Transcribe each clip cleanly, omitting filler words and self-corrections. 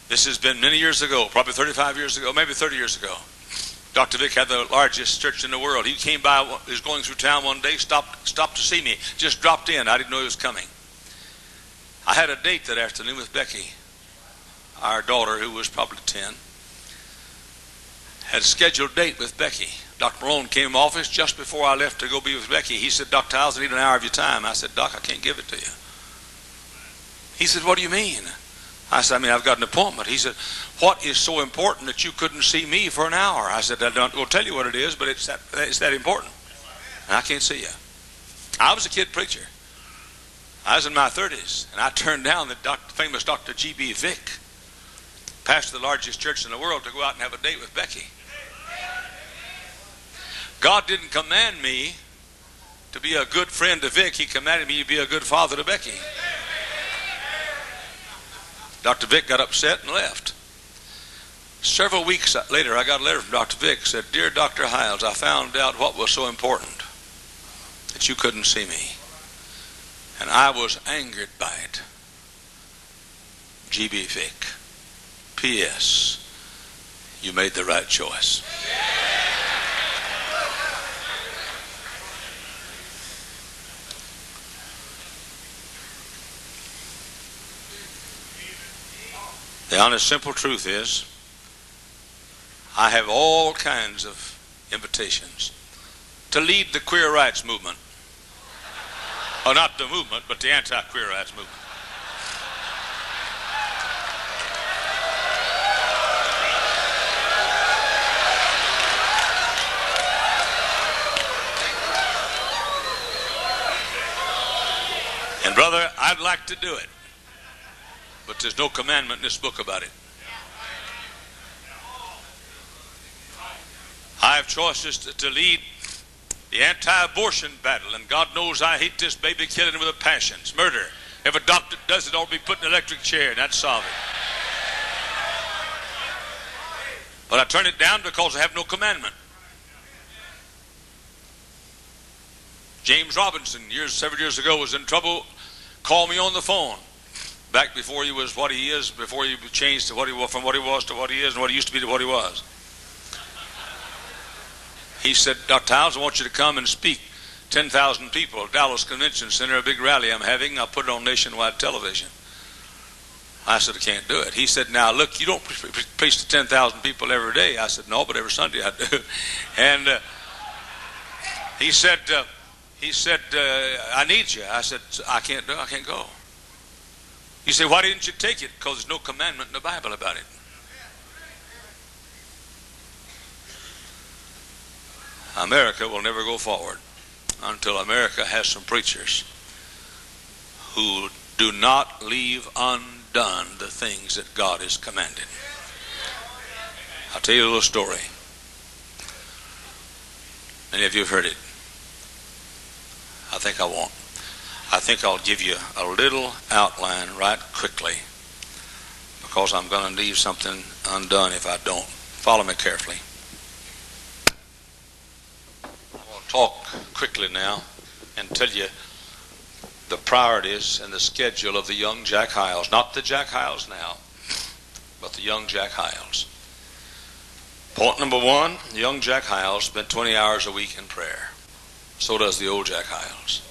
This has been many years ago, probably 35 years ago, maybe 30 years ago. Dr. Vic had the largest church in the world. He came by, he was going through town one day, stopped to see me, just dropped in. I didn't know he was coming. I had a date that afternoon with Becky, our daughter, who was probably 10. Had a scheduled date with Becky. Dr. Malone came in my office just before I left to go be with Becky. He said, Dr. Hyles, I need an hour of your time. I said, Doc, I can't give it to you. He said, what do you mean? I said, I mean, I've got an appointment. He said, what is so important that you couldn't see me for an hour? I said, I don't will tell you what it is, but it's that important. And I can't see you. I was a kid preacher. I was in my 30s, and I turned down the famous Dr. G.B. Vick, pastor of the largest church in the world, to go out and have a date with Becky. God didn't command me to be a good friend to Vic. He commanded me to be a good father to Becky. Dr. Vic got upset and left. Several weeks later, I got a letter from Dr. Vic. Said, Dear Dr. Hyles, I found out what was so important, that you couldn't see me. And I was angered by it. G.B. Vic. P.S. You made the right choice. The honest, simple truth is, I have all kinds of invitations to lead the queer rights movement. Oh, not the movement, but the anti-queer rights movement. And brother, I'd like to do it. But there's no commandment in this book about it. I have choices to lead the anti-abortion battle, and God knows I hate this baby killing with a passion. It's murder. If a doctor does it, ought to be put in an electric chair, and that's solve it. But I turn it down because I have no commandment. James Robinson, several years ago, was in trouble, called me on the phone. Back before he was what he is, before he changed to what he was, from what he was to what he is, and what he used to be to what he was. He said, Dr. Hyles, I want you to come and speak. 10,000 people, Dallas Convention Center, a big rally I'm having. I'll put it on nationwide television. I said, I can't do it. He said, now look, you don't preach to 10,000 people every day. I said, no, but every Sunday I do. And he said, I need you. I said, I can't go. You say, why didn't you take it? Because there's no commandment in the Bible about it. America will never go forward until America has some preachers who do not leave undone the things that God has commanded. I'll tell you a little story. Many of you have heard it. I think I won't. I think I'll give you a little outline right quickly, because I'm going to leave something undone if I don't. Follow me carefully. I'm going to talk quickly now and tell you the priorities and the schedule of the young Jack Hyles. Not the Jack Hyles now, but the young Jack Hyles. Point number one, young Jack Hyles spent 20 hours a week in prayer. So does the old Jack Hyles.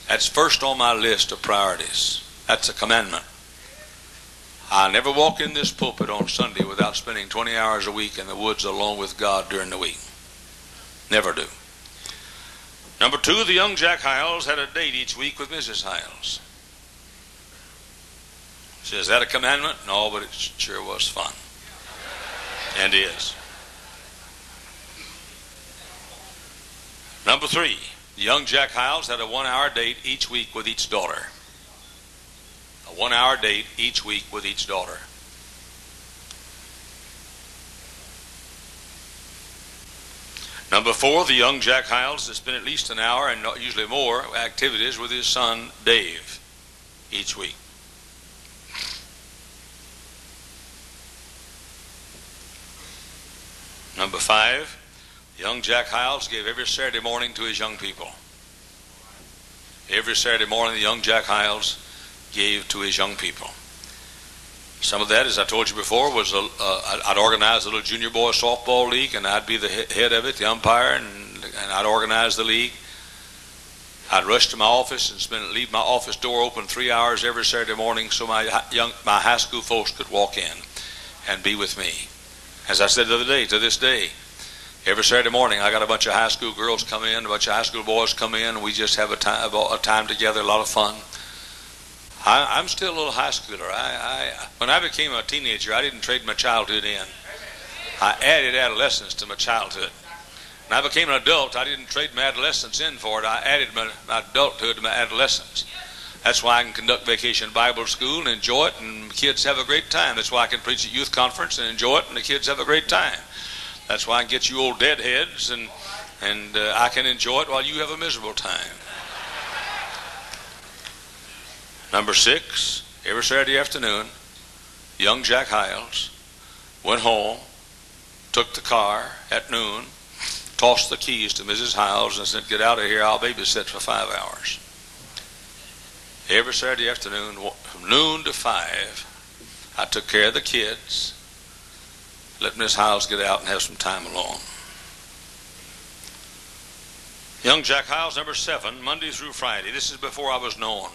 That's first on my list of priorities. That's a commandment. I never walk in this pulpit on Sunday without spending 20 hours a week in the woods alone with God during the week. Never do. Number two, the young Jack Hyles had a date each week with Mrs. Hyles. She says, is that a commandment? No, but it sure was fun. And is. Number three, the young Jack Hyles had a 1-hour date each week with each daughter. A 1-hour date each week with each daughter. Number four, the young Jack Hyles has spent at least an hour, and usually more, activities with his son Dave each week. Number five, young Jack Hyles gave every Saturday morning to his young people. Every Saturday morning, the young Jack Hyles gave to his young people. Some of that, as I told you before, was I'd organize a little junior boy softball league, and I'd be the head of it, the umpire, and I'd organize the league. I'd rush to my office and leave my office door open 3 hours every Saturday morning so my high school folks could walk in and be with me. As I said the other day, to this day, every Saturday morning I got a bunch of high school girls come in, a bunch of high school boys come in, and we just have a time together, a lot of fun. I'm still a little high schooler. When I became a teenager, I didn't trade my childhood in. I added adolescence to my childhood. When I became an adult, I didn't trade my adolescence in for it. I added my adulthood to my adolescence. That's why I can conduct Vacation Bible School and enjoy it, and kids have a great time. That's why I can preach at youth conference and enjoy it, and the kids have a great time. That's why I can get you old deadheads, and I can enjoy it while you have a miserable time. Number 6, every Saturday afternoon, young Jack Hyles went home, took the car at noon, tossed the keys to Mrs. Hyles and said, "Get out of here, I'll babysit for 5 hours." Every Saturday afternoon, from noon to 5, I took care of the kids, let Miss Hyles get out and have some time alone. Young Jack Hyles, number 7, Monday through Friday. This is before I was known.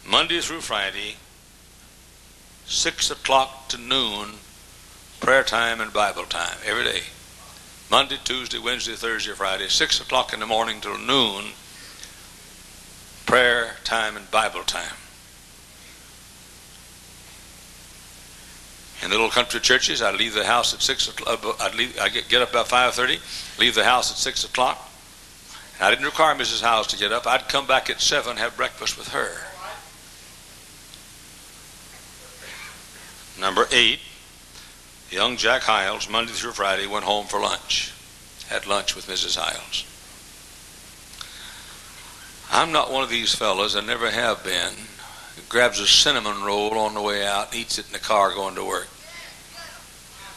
Monday through Friday, 6 o'clock to noon, prayer time and Bible time, every day. Monday, Tuesday, Wednesday, Thursday, Friday, 6 o'clock in the morning till noon, prayer time and Bible time. In little country churches, I'd leave the house at 6 o'clock. I'd get up about 5:30, leave the house at 6 o'clock. And I didn't require Mrs. Hyles to get up. I'd come back at 7, have breakfast with her. Number 8, young Jack Hyles, Monday through Friday, went home for lunch. Had lunch with Mrs. Hyles. I'm not one of these fellas, I never have been, who grabs a cinnamon roll on the way out and eats it in the car going to work.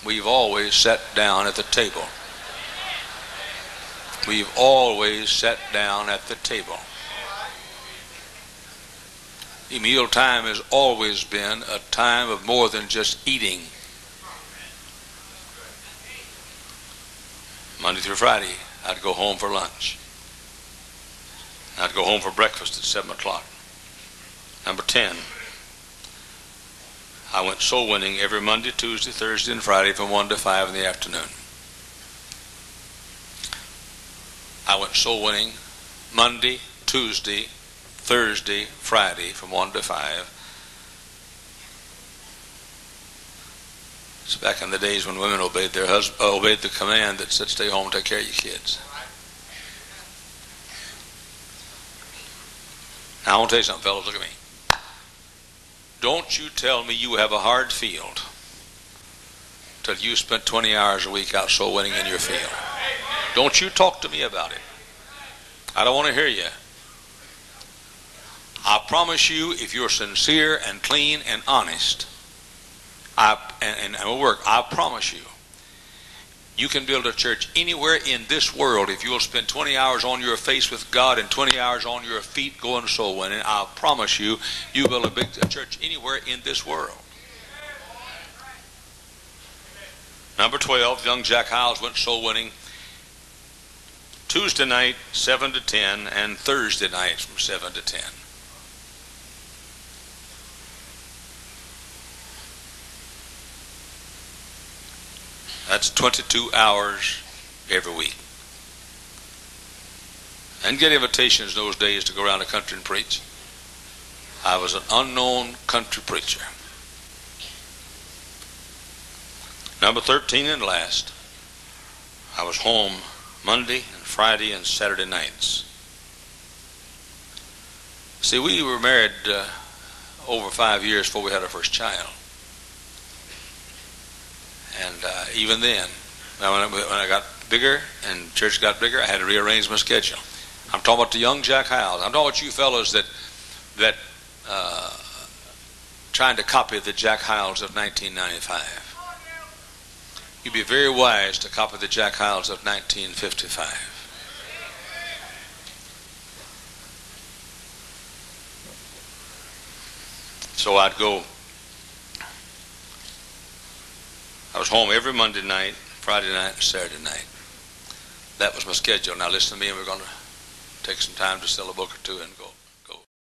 We've always sat down at the table. We've always sat down at the table. Meal time has always been a time of more than just eating. Monday through Friday, I'd go home for lunch. I'd go home for breakfast at 7 o'clock. Number 10, I went soul winning every Monday, Tuesday, Thursday, and Friday from 1 to 5 in the afternoon. I went soul winning Monday, Tuesday, Thursday, Friday from 1 to 5. It's back in the days when women obeyed their obeyed the command that said, "Stay home and take care of your kids." Now I want to tell you something, fellas. Look at me. Don't you tell me you have a hard field till you spent 20 hours a week out soul winning in your field. Don't you talk to me about it. I don't want to hear you. I promise you, if you're sincere and clean and honest, and will work, I promise you, you can build a church anywhere in this world if you'll spend 20 hours on your face with God and 20 hours on your feet going soul winning. I promise you, you build a church anywhere in this world. Number 12, young Jack Hyles went soul winning Tuesday night 7 to 10 and Thursday night from 7 to 10. That's 22 hours every week. And get invitations those days to go around the country and preach. I was an unknown country preacher. Number 13 and last, I was home Monday and Friday and Saturday nights. See, we were married over 5 years before we had our first child. And even then, when I got bigger and church got bigger, I had to rearrange my schedule. I'm talking about the young Jack Hyles. I'm talking about you fellows that trying to copy the Jack Hyles of 1995. You'd be very wise to copy the Jack Hyles of 1955. So I'd go was home every Monday night, Friday night, and Saturday night. That was my schedule. Now listen to me, and we're going to take some time to sell a book or two and go.